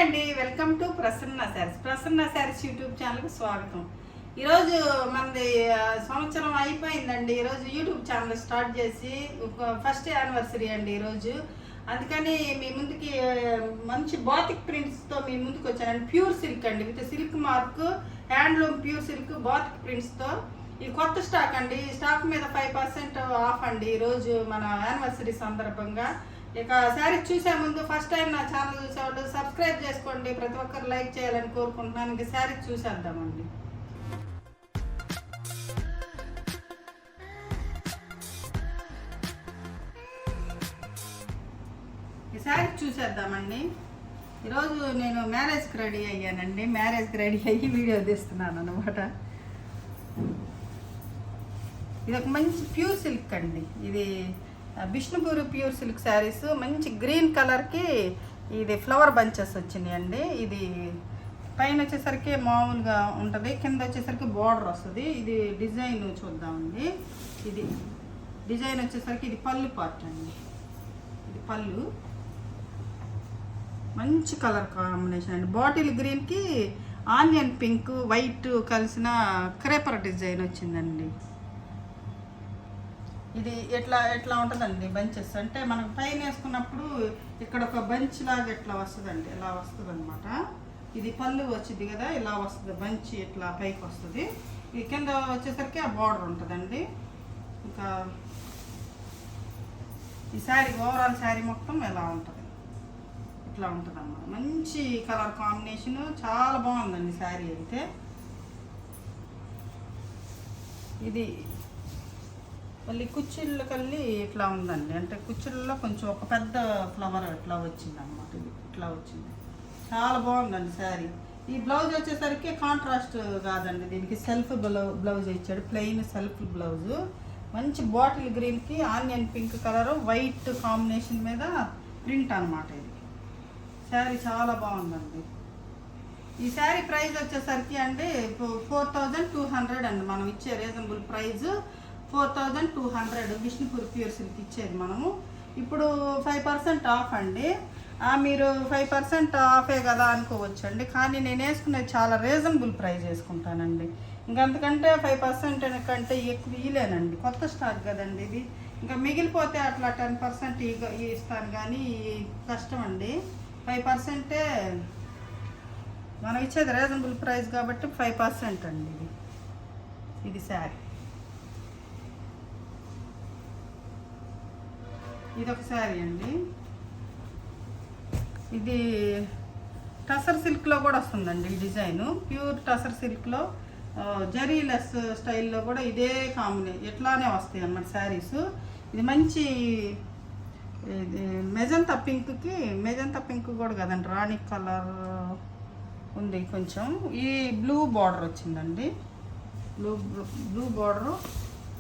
అండి, welcome to Prasanna saris YouTube ఛానల్కి స్వాగతం. ఈరోజు మనది సంవత్సరం అయిపోయిందండి. ఈరోజు యూట్యూబ్ ఛానల్ స్టార్ట్ చేసి ఫస్ట్ యానివర్సరీ అండి ఈరోజు. అందుకని మీ ముందుకి మంచి బాతిక్ ప్రింట్స్తో మీ ముందుకు వచ్చానండి. ప్యూర్ సిల్క్ అండి, with silk mark, handloom pure silk batik ప్రింట్స్తో. ఈ కొత్త స్టాక్ అండి. స్టాక్ మీద 5% ఆఫ్ అండి ఈరోజు మన యానివర్సరీ సందర్భంగా. ఇక శారీ చూసే ముందు ఫస్ట్ టైం నా ఛానల్ చూసేవాళ్ళు సబ్స్క్రైబ్ చేసుకోండి. ప్రతి ఒక్కరు లైక్ చేయాలని కోరుకుంటున్నాను. ఇంక శారీ చూసేద్దామండి. ఈ శారీ చూసేద్దామండి. ఈరోజు నేను మ్యారేజ్కి రెడీ అయ్యానండి. మ్యారేజ్కి రెడీ అయ్యి వీడియో తీస్తున్నాను అనమాట. ఇది ఒక మంచి ప్యూర్ సిల్క్ అండి. ఇది బిష్ణుపూర్ ప్యూర్ సిల్క్ శారీస్. మంచి గ్రీన్ కలర్కి ఇది ఫ్లవర్ బంచెస్ వచ్చినాయండి. ఇది పైన వచ్చేసరికి మామూలుగా ఉంటుంది, కింద వచ్చేసరికి బార్డర్ వస్తుంది. ఇది డిజైన్ చూద్దామండి. ఇది డిజైన్ వచ్చేసరికి ఇది పళ్ళు పార్ట్ అండి. ఇది పళ్ళు, మంచి కలర్ కాంబినేషన్ అండి. బాటిల్ గ్రీన్కి ఆనియన్ పింక్ వైట్ కలిసిన క్రేపర్ డిజైన్ వచ్చిందండి. ఇది ఎట్లా ఉంటుందండి బంచెస్ అంటే మనకు పైన వేసుకున్నప్పుడు ఇక్కడ ఒక బంచ్ లాగా ఎట్లా వస్తుందండి, ఇలా వస్తుంది అనమాట. ఇది పళ్ళు వచ్చింది కదా, ఇలా వస్తుంది బంచ్, ఇట్లా పైకి వస్తుంది. ఈ కింద వచ్చేసరికి ఆ బార్డర్ ఉంటుందండి. ఇంకా ఈ శారీ ఓవరాల్ శారీ మొత్తం ఎలా ఉంటుంది, ఇట్లా ఉంటుంది అన్నమాట. మంచి కలర్ కాంబినేషను, చాలా బాగుందండి శారీ అయితే. ఇది మళ్ళీ కుచ్చిళ్ళు కల్లి ఇట్లా ఉందండి. అంటే కుచ్చిళ్ళలో కొంచెం ఒక పెద్ద ఫ్లవర్ ఇట్లా వచ్చింది అన్నమాట. ఇది ఇట్లా వచ్చింది, చాలా బాగుందండి శారీ. ఈ బ్లౌజ్ వచ్చేసరికి కాంట్రాస్ట్ కాదండి, దీనికి సెల్ఫ్ బ్లౌజ్ ఇచ్చాడు, ప్లెయిన్ సెల్ఫ్ బ్లౌజ్. మంచి బాటిల్ గ్రీన్కి onion pink colour white combination మీద ప్రింట్ అనమాట. ఇది శారీ చాలా బాగుందండి. ఈ శారీ ప్రైస్ వచ్చేసరికి అండి 4200 అండి. మనం ఇచ్చే reasonable price 4200 Bishnupur pure silk ఇచ్చేది మనము. ఇప్పుడు 5% ఆఫ్ అండి. మీరు 5% ఆఫే కదా అనుకోవచ్చండి, కానీ నేను వేసుకునేది చాలా రీజనబుల్ ప్రైస్ వేసుకుంటానండి. ఇంకంతకంటే 5% కంటే ఎక్కువ ఇవ్వలేనండి. కొత్త స్టాక్ కదండి ఇది. ఇంకా మిగిలిపోతే అట్లా 10% ఇస్తాను, కానీ కష్టం అండి. 5% మనం ఇచ్చేది రీజనబుల్ ప్రైస్ కాబట్టి 5% అండి. ఇది శారీ. ఇదొక శారీ అండి. ఇది టసర్ సిల్క్లో కూడా వస్తుందండి ఈ డిజైను. ప్యూర్ టసర్ సిల్క్లో జరీలెస్ స్టైల్లో కూడా ఇదే కాంబినేషన్ ఎట్లానే వస్తాయి అన్నమాట శారీస్. ఇది మంచి మెజంతా పింక్ కూడా కదండి, రాణి కలర్ ఉంది కొంచెం. ఈ బ్లూ బార్డర్ వచ్చిందండి, బ్లూ బార్డరు.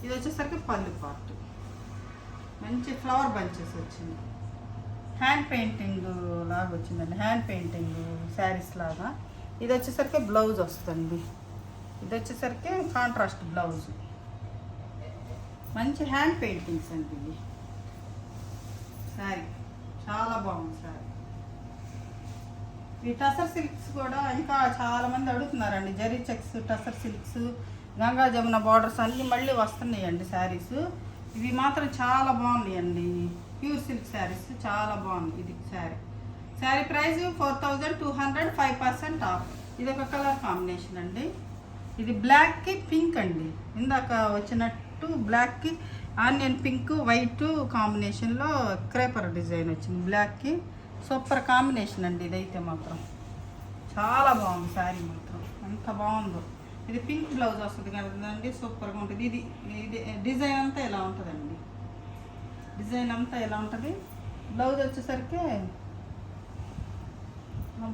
ఇది వచ్చేసరికి పళ్ళు పార్ట్, మంచి ఫ్లవర్ బంచెస్ వచ్చింది. హ్యాండ్ పెయింటింగ్ లాగా వచ్చిందండి, హ్యాండ్ పెయింటింగ్ శారీస్ లాగా. ఇది వచ్చేసరికి బ్లౌజ్ వస్తుంది. ఇది వచ్చేసరికి కాంట్రాస్ట్ బ్లౌజ్. మంచి హ్యాండ్ పెయింటింగ్స్ అండి. ఇది శారీ చాలా బాగుంది శారీ. ఈ టసర్ సిల్క్స్ కూడా ఇంకా చాలామంది అడుగుతున్నారండి. Zari checks, tussar silks, Ganga Jamuna borders అన్నీ మళ్ళీ వస్తున్నాయండి శారీస్. ఇవి మాత్రం చాలా బాగున్నాయండి. ప్యూర్ సిల్క్ శారీస్ చాలా బాగుంది. ఇది శారీ ప్రైస్ 4200, 5% ఆఫ్. ఇది ఒక కలర్ కాంబినేషన్ అండి. ఇది బ్లాక్కి పింక్ అండి. ఇందాక వచ్చినట్టు బ్లాక్కి ఆనియన్ పింక్ వైట్ కాంబినేషన్లో క్రేపర్ డిజైన్ వచ్చింది. బ్లాక్కి సూపర్ కాంబినేషన్ అండి. ఇదైతే మాత్రం చాలా బాగుంది శారీ మాత్రం, ఎంత బాగుందో. ఇది పింక్ బ్లౌజ్ వస్తుంది కదండి, సూపర్గా ఉంటుంది. ఇది డిజైన్ అంతా ఎలా ఉంటుందండి, డిజైన్ అంతా ఎలా ఉంటుంది. బ్లౌజ్ వచ్చేసరికి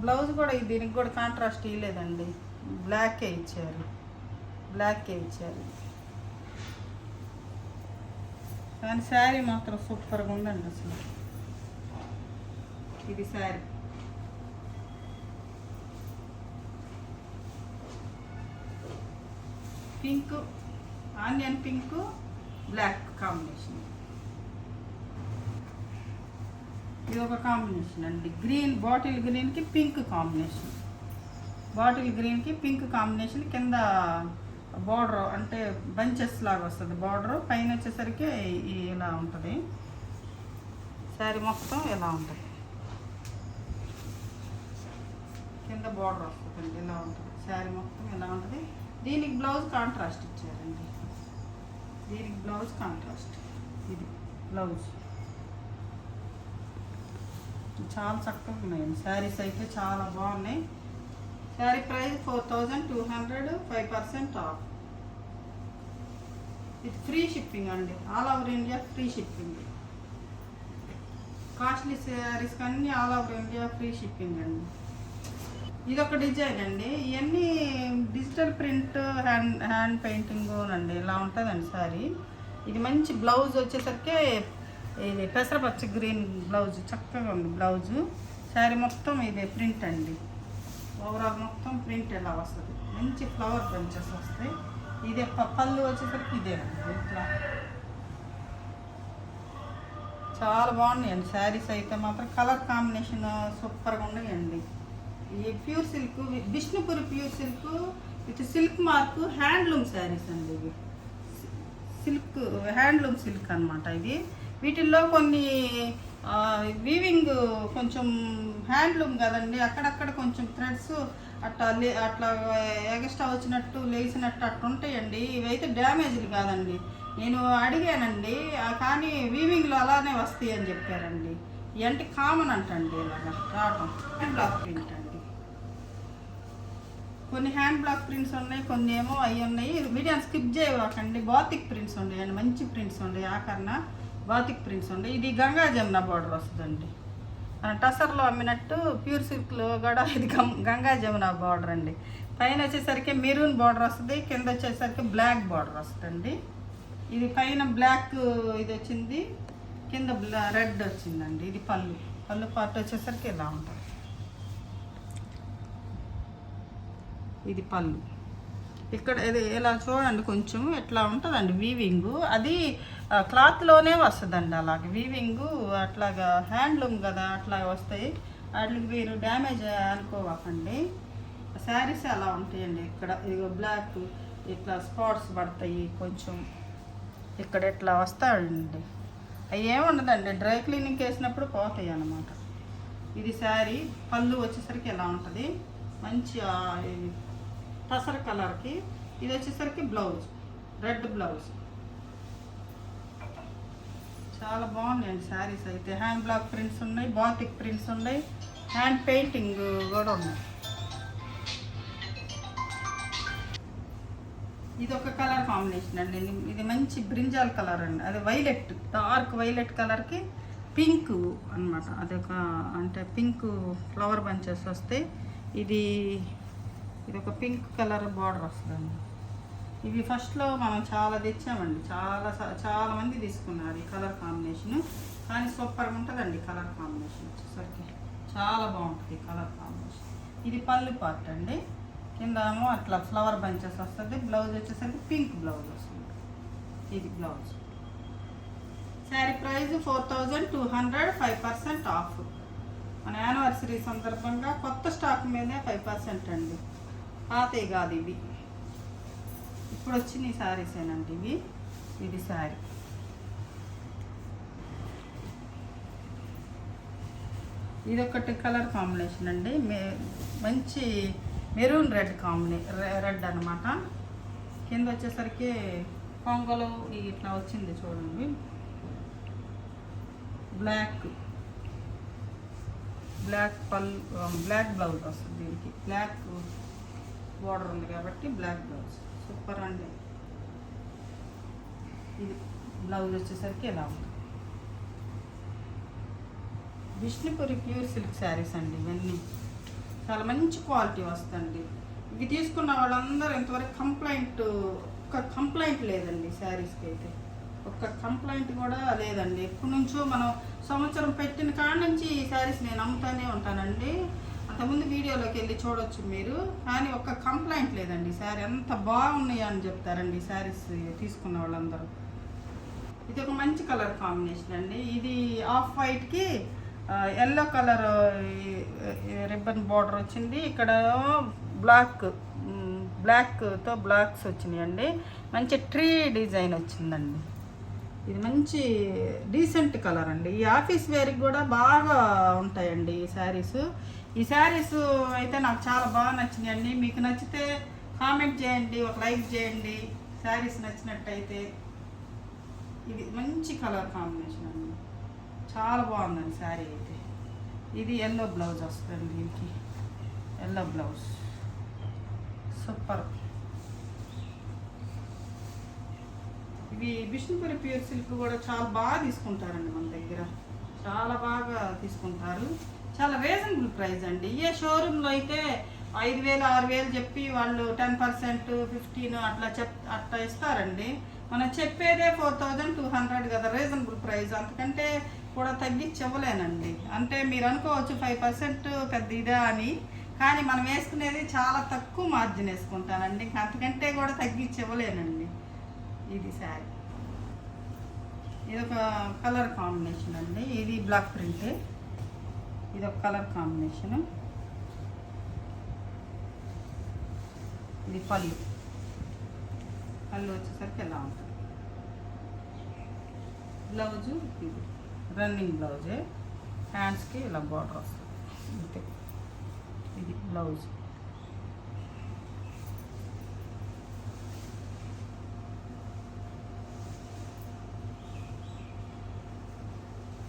బ్లౌజ్ కూడా దీనికి కూడా కాంట్రాస్ట్ ఇవ్వలేదండి, బ్లాకే ఇచ్చారు. కానీ శారీ మాత్రం సూపర్గా ఉందండి అసలు. ఇది sari. Pink, onion pink, black combination. ఇది ఒక కాంబినేషన్ అండి. గ్రీన్ బాటిల్ గ్రీన్కి పింక్ కాంబినేషన్. బాటిల్ గ్రీన్కి పింక్ కాంబినేషన్. కింద బార్డర్ అంటే బంచెస్ లాగా వస్తుంది బార్డర్. పైన వచ్చేసరికి ఇలా ఉంటుంది. శారీ మొత్తం ఇలా ఉంటుంది. కింద బార్డర్ వస్తుందండి, ఇలా ఉంటుంది. శారీ మొత్తం ఇలా ఉంటుంది. దీనికి బ్లౌజ్ కాంట్రాస్ట్ ఇచ్చారండి. దీనికి బ్లౌజ్ కాంట్రాస్ట్. ఇది బ్లౌజ్. చాలా చక్కగా ఉన్నాయండి శారీస్ అయితే, చాలా బాగున్నాయి. Sari price 4200, 5% off. ఇది ఫ్రీ షిప్పింగ్ అండి, all over India free shipping. Costly saris కానీ all over India free shipping అండి. ఇది ఒక డిజైన్ అండి. ఇవన్నీ డిజిటల్ ప్రింట్, హ్యాండ్ పెయింటింగ్ అండి. ఇలా ఉంటుందండి శారీ. ఇది మంచి బ్లౌజ్ వచ్చేసరికి ఇది పెసరపచ్చ గ్రీన్ బ్లౌజ్, చక్కగా ఉంది బ్లౌజు. శారీ మొత్తం ఇది ప్రింట్ అండి. ఓవరాల్ మొత్తం ప్రింట్ ఎలా వస్తుంది. మంచి ఫ్లవర్ బంచెస్ వస్తాయి. ఇదే పళ్ళు వచ్చేసరికి ఇదేనండి. ఇట్లా చాలా బాగున్నాయండి శారీస్ అయితే మాత్రం. కలర్ కాంబినేషన్ సూపర్గా ఉన్నాయండి. ఈ pure silk, Vishnupuri pure silk with silk mark handloom saris అండి. ఇవి సిల్క్, హ్యాండ్లూమ్ సిల్క్ అనమాట. ఇది వీటిల్లో కొన్ని వీవింగ్ కొంచెం హ్యాండ్లూమ్ కదండి, అక్కడక్కడ కొంచెం థ్రెడ్స్ అట్లా ఎగస్ట్రా వచ్చినట్టు లేచినట్టు అట్లా ఉంటాయండి. ఇవైతే డ్యామేజ్లు కాదండి. నేను అడిగానండి, కానీ వీవింగ్లో అలానే వస్తాయి అని చెప్పారండి. ఇవంటే కామన్ అంటండి ఇలాగా రావటం. హ్యాండ్ బ్లాక్ ప్రింట్ అండి. కొన్ని హ్యాండ్ బ్లాక్ ప్రింట్స్ ఉన్నాయి, కొన్ని ఏమో అవి ఉన్నాయి. వీడియోని స్కిప్ చేయకండి. బాతిక్ ప్రింట్స్ ఉన్నాయండి, మంచి ప్రింట్స్ ఉన్నాయి. ఆకరణ బాతిక్ ప్రింట్స్ ఉన్నాయి. ఇది గంగా జమున బార్డర్ వస్తుందండి. టసర్లో అమ్మినట్టు ప్యూర్ సిల్క్లో కూడా ఇది గంగా జమున బార్డర్ అండి. పైన వచ్చేసరికి మెరూన్ బార్డర్ వస్తుంది, కింద వచ్చేసరికి బ్లాక్ బార్డర్ వస్తుందండి. ఇది పైన బ్లాక్ ఇది వచ్చింది, కింద రెడ్ వచ్చిందండి. ఇది పళ్ళు పార్ట్ వచ్చేసరికి ఇలా ఉంటుంది. ఇది పళ్ళు. ఇక్కడ ఇది ఇలా చూడండి, కొంచెం ఎట్లా ఉంటుందండి వీవింగ్. అది క్లాత్లోనే వస్తుందండి అలాగే వీవింగ్. అట్లాగా హ్యాండ్లూమ్ కదా, అట్లా వస్తాయి. వాటికి మీరు డ్యామేజ్ అనుకోవకండి. శారీస్ అలా ఉంటాయండి. ఇక్కడ ఇదిగో బ్లాక్ ఇట్లా స్పాట్స్ పడతాయి కొంచెం, ఇక్కడ ఇట్లా వస్తాయండి. అవి ఏముండదండి, డ్రై క్లీనింగ్ వేసినప్పుడు పోతాయి అన్నమాట. ఇది శారీ. పళ్ళు వచ్చేసరికి ఎలా ఉంటుంది, మంచి టసర్ కలర్కి. ఇది వచ్చేసరికి బ్లౌజ్, రెడ్ బ్లౌజ్. చాలా బాగున్నాయండి శారీస్ అయితే. హ్యాండ్ బ్లాక్ ప్రింట్స్ ఉన్నాయి, బాతిక్ ప్రింట్స్ ఉన్నాయి, హ్యాండ్ పెయింటింగ్ కూడా ఉన్నాయి. ఇది ఒక కలర్ కాంబినేషన్ అండి. ఇది మంచి బ్రింజాల్ కలర్ అండి. అది వైలెట్, డార్క్ వైలెట్ కలర్కి పింక్ అనమాట. అదొక అంటే పింక్ ఫ్లవర్ బంచెస్ వస్తాయి. ఇది ఒక పింక్ కలర్ బార్డర్ వస్తుందండి. ఇవి ఫస్ట్లో మనం చాలా తెచ్చామండి, చాలా మంది తీసుకున్నారు ఈ కలర్ కాంబినేషన్. కానీ సూపర్గా ఉంటుందండి కలర్ కాంబినేషన్ వచ్చేసరికి. చాలా బాగుంటుంది కలర్ కాంబినేషన్. ఇది పళ్ళు పార్ట్ అండి. కింద ఏమో అట్లా ఫ్లవర్ బంచెస్ వస్తుంది. బ్లౌజ్ వచ్చేసరికి పింక్ బ్లౌజ్ వస్తుంది. ఇది బ్లౌజ్. Sari price 4200, 5% of. మన యానివర్సరీ సందర్భంగా కొత్త స్టాక్ మీదే 5% అండి. పాతవి కాదు ఇవి, ఇప్పుడు వచ్చిన శారీసేనండి ఇవి. ఇది శారీ. ఇది ఒకటి కలర్ కాంబినేషన్ అండి. మంచి మెరూన్ రెడ్ రెడ్ అనమాట. కింద వచ్చేసరికి కొంగలు ఇట్లా వచ్చింది చూడండి. బ్లాక్ బ్లాక్ బ్లౌజ్ వస్తుంది దీనికి. బ్లాక్ బార్డర్ ఉంది కాబట్టి బ్లాక్ బ్లౌజ్. సూపర్ అండి. ఇది బ్లౌజ్ వచ్చేసరికి ఎలా ఉంది. విష్ణుపురి ప్యూర్ సిల్క్ శారీస్ అండి ఇవన్నీ. చాలా మంచి క్వాలిటీ వస్తుంది. ఇవి తీసుకున్న వాళ్ళందరూ ఇంతవరకు ఒక్క కంప్లైంట్ లేదండి శారీస్కి అయితే. ఒక్క కంప్లైంట్ కూడా లేదండి. ఎప్పటి నుంచో మనం సంవత్సరం పెట్టిన కాడ నుంచి ఈ శారీస్ నేను అమ్ముతానే ఉంటానండి. అంతకుముందు వీడియోలోకి వెళ్ళి చూడొచ్చు మీరు. కానీ ఒక్క కంప్లైంట్ లేదండి. శారీ ఎంత బాగున్నాయి అని చెప్తారండి శారీస్ తీసుకున్న వాళ్ళందరూ. ఇది ఒక మంచి కలర్ కాంబినేషన్ అండి. ఇది ఆఫ్ వైట్కి ఎల్లో కలర్ రిబ్బన్ బార్డర్ వచ్చింది. ఇక్కడ బ్లాక్తో బ్లాక్స్ వచ్చినాయండి. మంచి ట్రీ డిజైన్ వచ్చిందండి. ఇది మంచి డీసెంట్ కలర్ అండి. ఈ ఆఫీస్ వేర్కి కూడా బాగా ఉంటాయండి ఈ శారీస్. ఈ శారీస్ అయితే నాకు చాలా బాగా నచ్చినాయండి. మీకు నచ్చితే కామెంట్ చేయండి, ఒక లైక్ చేయండి. శారీస్ నచ్చినట్టయితే ఇది మంచి కలర్ కాంబినేషన్ అండి, చాలా బాగుందండి శారీ అయితే. ఇది ఎల్లో బ్లౌజ్ వస్తుంది దీనికి, ఎల్లో బ్లౌజ్ సూపర్. ఇవి బిష్ణుపురి ప్యూర్ సిల్క్ కూడా చాలా బాగా తీసుకుంటారండి మన దగ్గర, చాలా బాగా తీసుకుంటారు. చాలా రీజనబుల్ ప్రైస్ అండి. ఏ షోరూంలో అయితే 5,000 6,000 చెప్పి వాళ్ళు 10% 15 అట్లా ఇస్తారండి. మనం చెప్పేదే 4,200 కదా రీజనబుల్ ప్రైస్, అంతకంటే కూడా తగ్గించి ఇవ్వలేనండి. అంటే మీరు అనుకోవచ్చు 5% పెద్ద ఇదా అని, కానీ మనం వేసుకునేది చాలా తక్కువ మార్జిన్ వేసుకుంటానండి. అంతకంటే కూడా తగ్గించి ఇవ్వలేనండి. ఇది శారీ, ఇది ఒక కలర్ కాంబినేషన్ అండి. ఇది బ్లాక్ ప్రింట్, ఇది ఒక కలర్ కాంబినేషను. ఇది పళ్ళు వచ్చేసరికి ఎలా ఉంటుంది. బ్లౌజు ఇది రన్నింగ్ బ్లౌజే, హ్యాండ్స్కి ఇలా బార్డర్ వస్తుంది అంతే. ఇది బ్లౌజ్.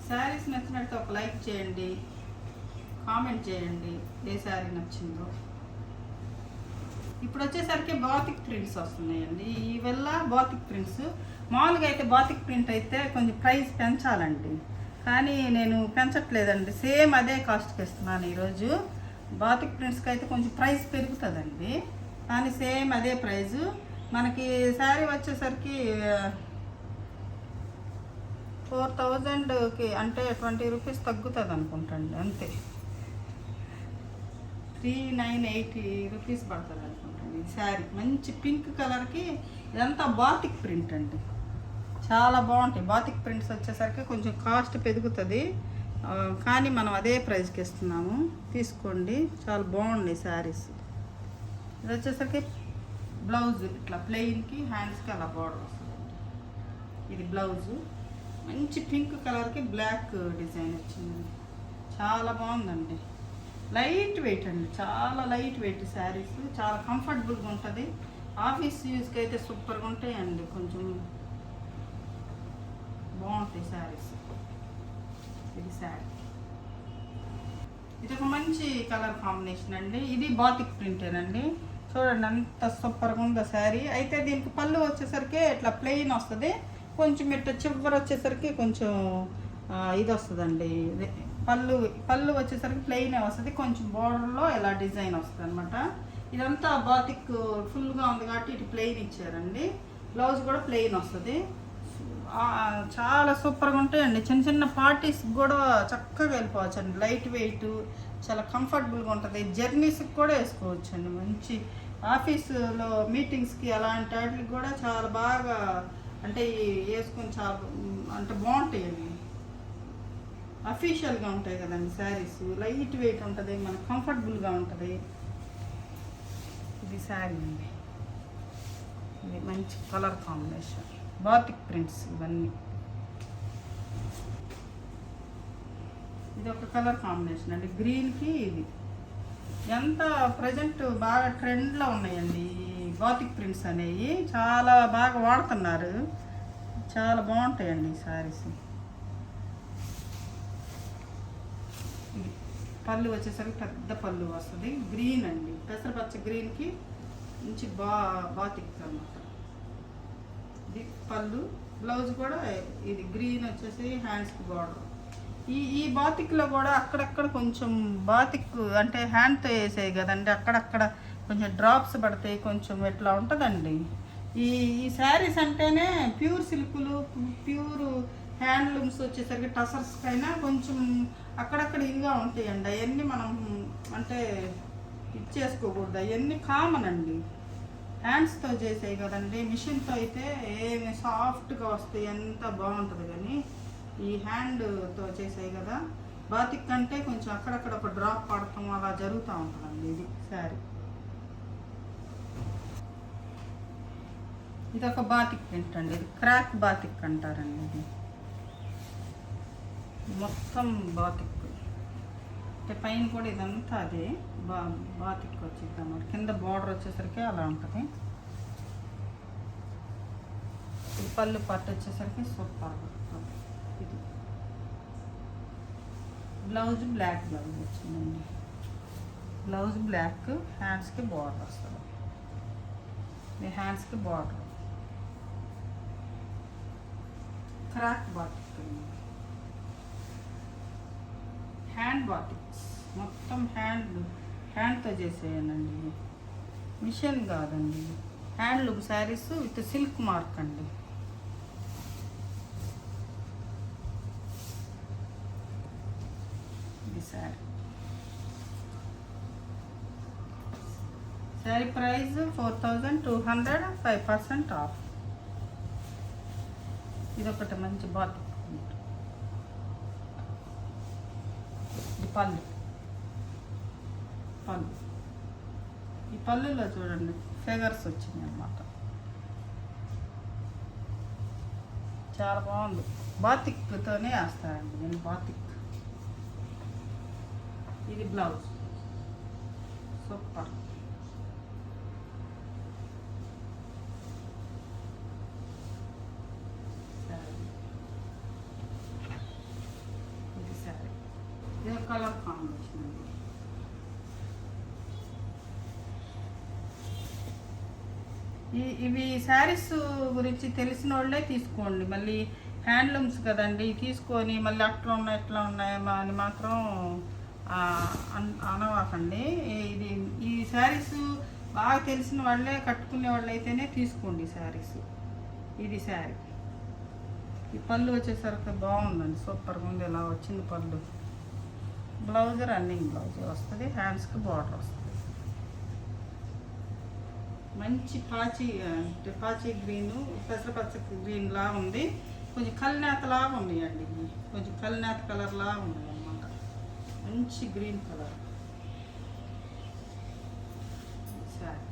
శారీస్ నచ్చినట్టు ఒక లైక్ చేయండి, కామెంట్ చేయండి ఏ శారీ నచ్చిందో. ఇప్పుడు వచ్చేసరికి బాతిక్ ప్రింట్స్ వస్తున్నాయండి. ఇవల్ల బాతిక్ ప్రింట్స్, మామూలుగా అయితే బాతిక్ ప్రింట్ అయితే కొంచెం ప్రైస్ పెంచాలండి, కానీ నేను పెంచట్లేదండి. సేమ్ అదే కాస్ట్కి ఇస్తున్నాను ఈరోజు. బాతిక్ ప్రింట్స్కి అయితే కొంచెం ప్రైస్ పెరుగుతుందండి, కానీ సేమ్ అదే ప్రైజు. మనకి శారీ వచ్చేసరికి 4,000కి అంటే 20 రూపీస్ తగ్గుతుంది అనుకుంటాండి అంతే. 3,980 రూపీస్ పడుతుంది అనుకుంటాను ఈ శారీ. మంచి పింక్ కలర్కి ఇదంతా బాతిక్ ప్రింట్ అండి, చాలా బాగుంటాయి. బాతిక్ ప్రింట్స్ వచ్చేసరికి కొంచెం కాస్ట్ పెరుగుతుంది, కానీ మనం అదే ప్రైస్కి ఇస్తున్నాము, తీసుకోండి. చాలా బాగున్నాయి శారీస్. ఇది వచ్చేసరికి బ్లౌజ్ ఇట్లా ప్లెయిన్కి హ్యాండ్స్కి అలా బార్డర్ వస్తుంది. ఇది బ్లౌజు మంచి పింక్ కలర్కి బ్లాక్ డిజైన్ వచ్చింది, చాలా బాగుందండి. లైట్ వెయిట్ అండి, చాలా లైట్ వెయిట్ శారీస్, చాలా కంఫర్టబుల్గా ఉంటుంది. ఆఫీస్ యూస్కి అయితే సూపర్గా ఉంటాయండి, కొంచెం బాగుంటాయి శారీస్. ఇది శారీ, ఇది ఒక మంచి కలర్ కాంబినేషన్ అండి. ఇది బాతిక్ ప్రింటేనండి, చూడండి అంత సూపర్గా ఉందో శారీ. అయితే దీనికి పళ్ళు వచ్చేసరికి ఇట్లా ప్లెయిన్ వస్తుంది, కొంచెం ఇట్లా చివరి వచ్చేసరికి కొంచెం ఇది వస్తుందండి. పళ్ళు వచ్చేసరికి ప్లెయిన్ వస్తుంది, కొంచెం బార్డర్లో ఇలా డిజైన్ వస్తుంది అనమాట. ఇదంతా బాతిక్ ఫుల్గా ఉంది కాబట్టి ఇటు ప్లెయిన్ ఇచ్చారండి. బ్లౌజ్ కూడా ప్లెయిన్ వస్తుంది, చాలా సూపర్గా ఉంటాయండి. చిన్న చిన్న పార్టీస్కి కూడా చక్కగా వెళ్ళిపోవచ్చు అండి. లైట్ వెయిట్, చాలా కంఫర్టబుల్గా ఉంటుంది. జర్నీస్కి కూడా వేసుకోవచ్చు అండి. మంచి ఆఫీసులో మీటింగ్స్కి అలాంటి వాటికి కూడా చాలా బాగా అంటే వేసుకొని చాలా అంటే బాగుంటాయండి. అఫీషియల్గా ఉంటాయి కదండి శారీస్, లైట్ వెయిట్ ఉంటుంది, మనకు కంఫర్టబుల్గా ఉంటుంది. ఇది శారీ అండి, ఇది మంచి కలర్ కాంబినేషన్, బాతిక్ ప్రింట్స్ ఇవన్నీ. ఇది ఒక కలర్ కాంబినేషన్ అండి, గ్రీన్కి ఇది. ఎంత ప్రజెంట్ బాగా ట్రెండ్లో ఉన్నాయండి ఈ బాతిక్ ప్రింట్స్ అనేవి, చాలా బాగా వాడుతున్నారు, చాలా బాగుంటాయండి ఈ శారీస్. ఇది పళ్ళు వచ్చేసరికి పెద్ద పళ్ళు వస్తుంది, గ్రీన్ అండి, పెసరపచ్చ గ్రీన్కి మంచి బాతిక్ అన్నమాట. ఇది పళ్ళు, బ్లౌజ్ కూడా ఇది గ్రీన్ వచ్చేసి హ్యాండ్స్కి బార్డర్. ఈ బాతిక్లో కూడా అక్కడక్కడ కొంచెం బాతిక్ అంటే హ్యాండ్తో వేసాయి కదండి, అక్కడక్కడ కొంచెం డ్రాప్స్ పడతాయి, కొంచెం ఇట్లా ఉంటుందండి. ఈ శారీస్ అంటేనే ప్యూర్ సిల్కులు, ప్యూర్ హ్యాండ్లూమ్స్ వచ్చేసరికి టసర్స్కైనా కొంచెం అక్కడక్కడ ఇదిగా ఉంటాయండి. అవన్నీ మనం అంటే ఇచ్చేసుకోకూడదు, అవన్నీ కామన్ అండి. హ్యాండ్స్తో చేసాయి కదండి, మిషన్తో అయితే ఏమి సాఫ్ట్గా వస్తాయి, ఎంత బాగుంటుంది. కానీ ఈ హ్యాండ్తో చేసాయి కదా బాతిక్ అంటే కొంచెం అక్కడక్కడ ఒక డ్రాప్ పడటం అలా జరుగుతూ ఉంటుందండి. ఇది శారీ. ఇది ఒక బాతిక్ ప్రింట్ అండి. ఇది క్రాక్ బాతిక్ అంటారండి. ఇది మొత్తం బాతిక్ అంటే పైన కూడా ఇదంతా అదే బాతిక్ వచ్చింది అన్నమాట. కింద బార్డర్ వచ్చేసరికి అలా ఉంటుంది. ఈ పళ్ళు పట్టు వచ్చేసరికి సూపర్. ఇది బ్లౌజ్ బ్లాక్ బ్లౌజ్ వచ్చిందండి. బ్లౌజ్ బ్లాక్, హ్యాండ్స్కి బార్డర్ వస్తుంది. మీ హ్యాండ్స్కి border crack batik, hand batiks మొత్తం హ్యాండ్తో చేసేయనండి. మిషన్ కాదండి, handloom saris with silk mark అండి. ఇది శారీ ప్రైస్ 4200, 5% ఆఫ్. ఇదొకటి మంచి బాటిక్. పళ్ళు ఈ పళ్ళులో చూడండి ఫిగర్స్ వచ్చినాయి అన్నమాట. చాలా బాగుంది. బాతిక్తోనే వేస్తానండి నేను బాతిక్. ఇది బ్లౌజ్ సూపర్. ఇది శారీ. ఇది కలర్ కాంబినేషన్ అండి. ఇవి శారీస్ గురించి తెలిసిన వాళ్ళే తీసుకోండి. మళ్ళీ హ్యాండ్లూమ్స్ కదండి, తీసుకొని మళ్ళీ అట్లా ఉన్నాయి ఎట్లా ఉన్నాయి అని మాత్రం అనవాకండి. ఈ శారీస్ బాగా తెలిసిన వాళ్ళే కట్టుకునే వాళ్ళు అయితేనే తీసుకోండి శారీస్. ఇది శారీ. ఈ పళ్ళు వచ్చేసరికి బాగుందండి, సూపర్గా ఉంది. ఇలా వచ్చింది పళ్ళు. బ్లౌజ్ రన్నింగ్ బ్లౌజ్ వస్తుంది, హ్యాండ్స్కి బార్డర్ వస్తుంది. మంచి పాచి గ్రీను, పెసరపచ్చ గ్రీన్ లా ఉంది. కొంచెం కల్నేత లాగా ఉన్నాయండి. కొంచెం కల్నేత కలర్ లాగా ఉన్నాయి అన్నమాట. మంచి green colour sorry.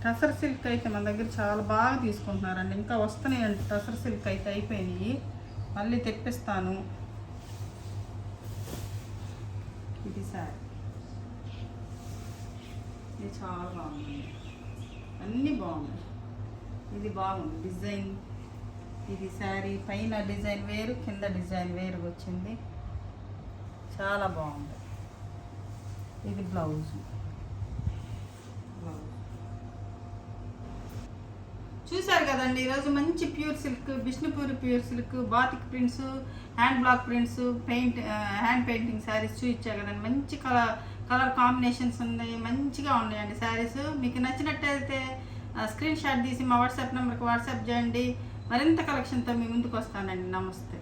Tussar silk అయితే మన దగ్గర చాలా బాగా తీసుకుంటున్నారండి. ఇంకా వస్తున్నాయండి టసర్ సిల్క్ అయితే, అయిపోయినాయి. మళ్ళీ తెప్పిస్తాను. ఇది శారీ. ఇది చాలా బాగుంది, అన్నీ బాగున్నాయి. ఇది బాగుంది డిజైన్. ఇది శారీ పైన డిజైన్ వేరు, కింద డిజైన్ వేరు వచ్చింది. చాలా బాగుంది. ఇది బ్లౌజ్. చూసారు కదండి, ఈరోజు మంచి pure silk, Vishnupuri pure silk, batik prints, hand block prints, hand painting saris చూపించా కదండి. మంచి కలర్ కాంబినేషన్స్ ఉన్నాయి, మంచిగా ఉన్నాయండి శారీస్. మీకు నచ్చినట్టయితే స్క్రీన్ షాట్ తీసి మా వాట్సాప్ నెంబర్కి వాట్సాప్ చేయండి. మరింత కలెక్షన్తో మీ ముందుకు వస్తానండి. నమస్తే.